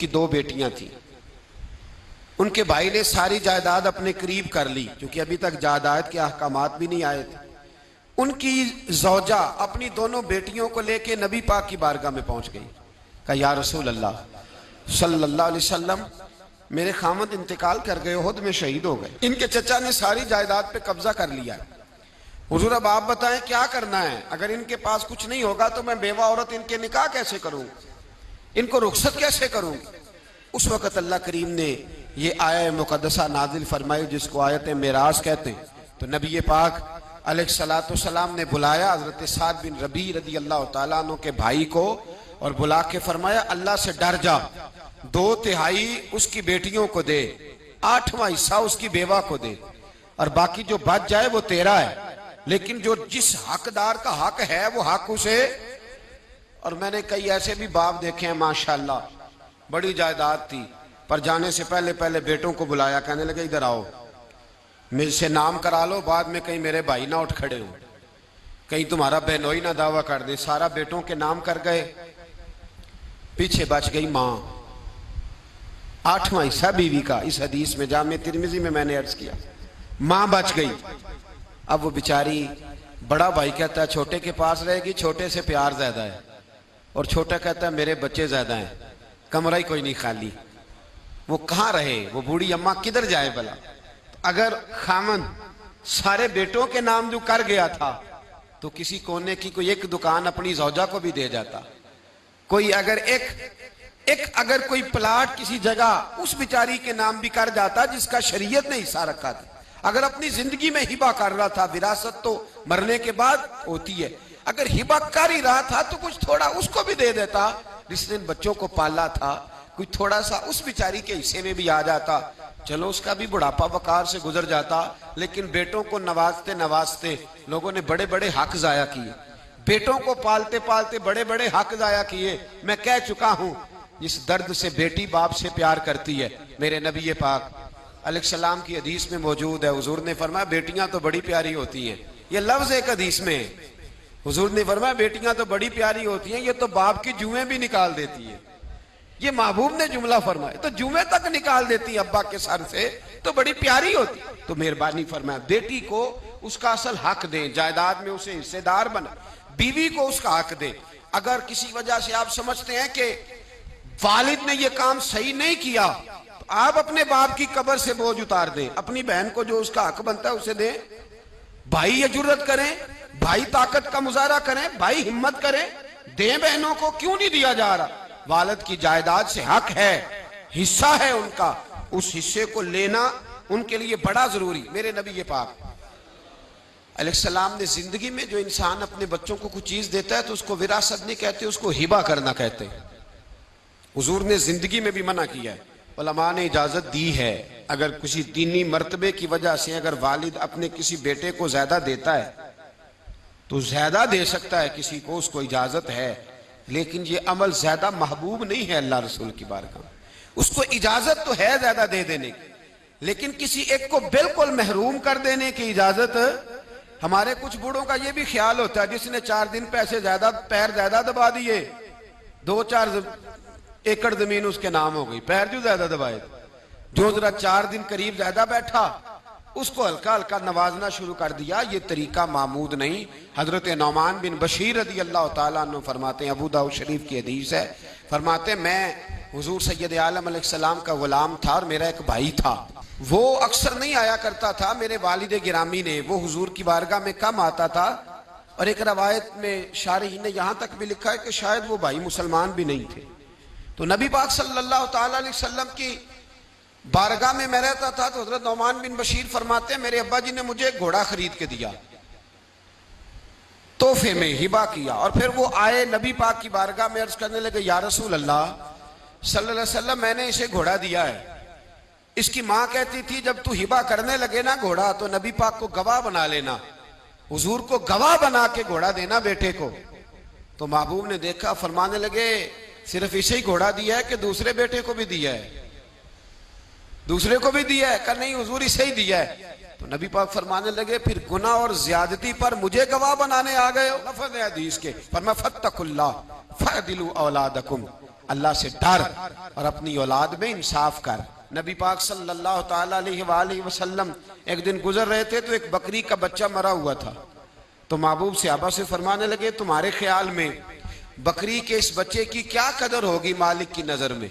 की दो बेटियां थी। उनके भाई ने सारी जायदाद अपने करीब कर ली क्योंकि अभी तक जायदाद के अहकामात भी नहीं आए थे। उनकी जौजा अपनी दोनों बेटियों को लेके नबी पाक की बारगाह में पहुंच गई। कहा या रसूल अल्लाह सल्लल्लाहु अलैहि वसल्लम, मेरे खामद इंतकाल कर गए, उहद में शहीद हो गए, इनके चचा ने सारी जायदाद पे कब्जा कर लिया है। हुजूर अब आप बताएं क्या करना है? अगर इनके पास कुछ नहीं होगा तो मैं बेवा औरत इनके निकाह कैसे करूं, इनको रुखसत कैसे करूं? उस वक्त अल्लाह करीम ने ये आयत मुकद्दसा नाजिल फरमाई जिसको आयत मेराज कहते हैं। तो नबी पाक अलैहिस्सलाम ने बुलाया हजरत साद बिन रबी रदी अल्लाह तआला अन्हु के भाई को और बुला के फरमाया अल्लाह से डर जा, 2/3 उसकी बेटियों को दे, 8वां हिस्सा उसकी बेवा को दे और बाकी जो बच जाए वो तेरा है, लेकिन जो जिस हकदार का हक है वो हक उसे। और मैंने कई ऐसे भी बाप देखे हैं माशाल्लाह, बड़ी जायदाद थी, पर जाने से पहले पहले बेटों को बुलाया, कहने लगे इधर आओ, मुझसे नाम करा लो, बाद में कहीं मेरे भाई ना उठ खड़े हो, कहीं तुम्हारा बहनोई ना दावा कर दे। सारा बेटों के नाम कर गए, पीछे बच गई मां, 8वां हिस्सा बीवी का। इस हदीस में जामे तिरमिजी में मैंने अर्ज किया, मां बच गई। अब वो बेचारी, बड़ा भाई कहता है छोटे के पास रहेगी, छोटे से प्यार ज्यादा है, और छोटा कहता है मेरे बच्चे ज्यादा हैं, कमरा ही कोई नहीं खाली, वो कहां रहे, वो बूढ़ी अम्मा किधर जाए भला? अगर खामन सारे बेटों के नाम जो कर गया था तो किसी कोने की कोई एक दुकान अपनी जौजा को भी दे जाता। कोई अगर अगर कोई प्लाट किसी जगह उस बेचारी के नाम भी कर जाता जिसका शरीयत ने हिस्सा रखा था। अगर अपनी जिंदगी में हिबा कर रहा था, विरासत तो मरने के बाद होती है, अगर हिबा कर ही रहा था तो कुछ थोड़ा उसको भी दे देता, जिसने बच्चों को पाला था, कुछ थोड़ा सा उस बेचारी के हिस्से में भी आ जाता, चलो उसका भी बुढ़ापा वकार से गुजर जाता। लेकिन बेटों को नवाजते नवाजते लोगों ने बड़े बड़े हक जाया किए, बेटों को पालते पालते बड़े बड़े हक जाया किए। मैं कह चुका हूं जिस दर्द से बेटी बाप से प्यार करती है, मेरे नबी पाक अलैहिस्सलाम की हदीस में मौजूद है। हुजूर ने फरमाया बेटियां तो बड़ी प्यारी होती हैं, ये लफ्ज एक हदीस में हुजूर ने फरमाया बेटियां तो बड़ी प्यारी होती हैं, ये तो बाप की जुएं भी निकाल देती है। ये महबूब ने जुमला फरमाया, तो जुमे तक निकाल देती अब्बा के सर से, तो बड़ी प्यारी होती। तो मेहरबानी फरमाया बेटी को उसका असल हक दें, जायदाद में उसे हिस्सेदार बना, बीवी को उसका हक दें। अगर किसी वजह से आप समझते हैं कि वालिद ने यह काम सही नहीं किया, तो आप अपने बाप की कब्र से बोझ उतार दें, अपनी बहन को जो उसका हक बनता है उसे दें। भाई ये जुर्रत करें, भाई ताकत का मुजाहरा करें, भाई हिम्मत करें, दें बहनों को, क्यों नहीं दिया जा रहा? वालिद की जायदाद से हक है, हिस्सा है उनका, उस हिस्से को लेना उनके लिए बड़ा जरूरी। मेरे नबी पाक अलैहिस्सलाम ने जिंदगी में जो इंसान अपने बच्चों को कुछ चीज देता है तो उसको विरासत नहीं कहते, उसको हिबा करना कहते हैं। हुजूर ने जिंदगी में भी मना किया है, उलमा ने इजाजत दी है, अगर किसी दीनी मर्तबे की वजह से अगर वालिद अपने किसी बेटे को ज्यादा देता है तो ज्यादा दे सकता है किसी को, उसको इजाजत है, लेकिन ये अमल ज्यादा महबूब नहीं है अल्लाह रसूल की बारगाह। उसको इजाजत तो है ज्यादा दे देने की, लेकिन किसी एक को बिल्कुल महरूम कर देने की इजाजत। हमारे कुछ बूढ़ों का ये भी ख्याल होता है जिसने 4 दिन पैसे ज्यादा, पैर ज्यादा दबा दिए, 2-4 एकड़ जमीन उसके नाम हो गई, पैर जो ज्यादा दबाए, जो जरा 4 दिन करीब ज्यादा बैठा उसको हल्का हल्का नवाजना शुरू कर दिया। ये तरीका मामूद नहीं। हजरत नौमान बिन बशीर रदी अल्लाह तआला अन्हु फरमाते हैं, अबू दाऊद शरीफ की हदीस है, फरमाते मैं हुजूर सैयद आलम अलैहिस्सलाम का गुलाम था और मेरा एक भाई था, वो अक्सर नहीं आया करता था। मेरे वालिद गिरामी ने, वो हुजूर की बारगाह में कम आता था, और एक रवायत में शारहीन ने यहां तक भी लिखा है कि शायद वो भाई मुसलमान भी नहीं थे। तो नबी पाक सल्लल्लाहु तआला अलैहि वसल्लम की बारगाह में मैं रहता था, तो हजरत नौमान बिन बशीर फरमाते हैं मेरे अब्बा जी ने मुझे घोड़ा खरीद के दिया, तोहफे में हिबा किया। और फिर वो आए नबी पाक की बारगाह में, अर्ज करने लगे या रसूल अल्लाह सल्लल्लाहु अलैहि वसल्लम, मैंने इसे घोड़ा दिया है। इसकी मां कहती थी जब तू हिबा करने लगे ना घोड़ा, तो नबी पाक को गवाह बना लेना, हुजूर को गवाह बना के घोड़ा देना बेटे को। तो महबूब ने देखा, फरमाने लगे सिर्फ इसे ही घोड़ा दिया है कि दूसरे बेटे को भी दिया है? दूसरे को भी दिया है? कहा नहीं हुजूर इसे ही दिया है। तो नबी पाक फरमाने लगे फिर गुनाह और ज्यादती पर मुझे गवाह बनाने आ गए हो? लफ्ज़ है हदीस के, फरमा फत्तकुल्लाह फअदिलू औलादकुम, अल्लाह से डर और अपनी औलाद में इंसाफ कर। नबी पाक सल्लल्लाहु ताला अलैहि वसल्लम एक दिन गुजर रहे थे तो एक बकरी का बच्चा मरा हुआ था। तो महबूब सहाबा से फरमाने लगे, तुम्हारे ख्याल में बकरी के इस बच्चे की क्या कदर होगी मालिक की नजर में?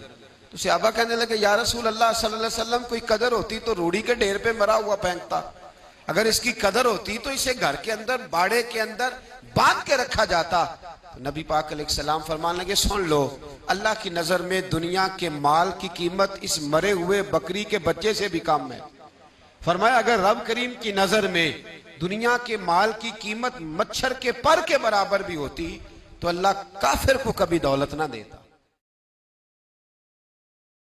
तो सहाबा कहने लगे, या रसूल अल्लाह सल्लल्लाहु अलैहि वसल्लम, कोई कदर होती तो रूढ़ी के ढेर पे मरा हुआ फेंकता, अगर इसकी कदर होती तो इसे घर के अंदर बाड़े के अंदर बांध के रखा जाता। तो नबी पाक अलैहिस्सलाम फरमाने लगे, सुन लो, अल्लाह की नजर में दुनिया के माल की कीमत इस मरे हुए बकरी के बच्चे से भी कम है। फरमाया, अगर रब करीम की नजर में दुनिया के माल की कीमत मच्छर के पर के बराबर भी होती तो अल्लाह काफिर को कभी दौलत ना देता।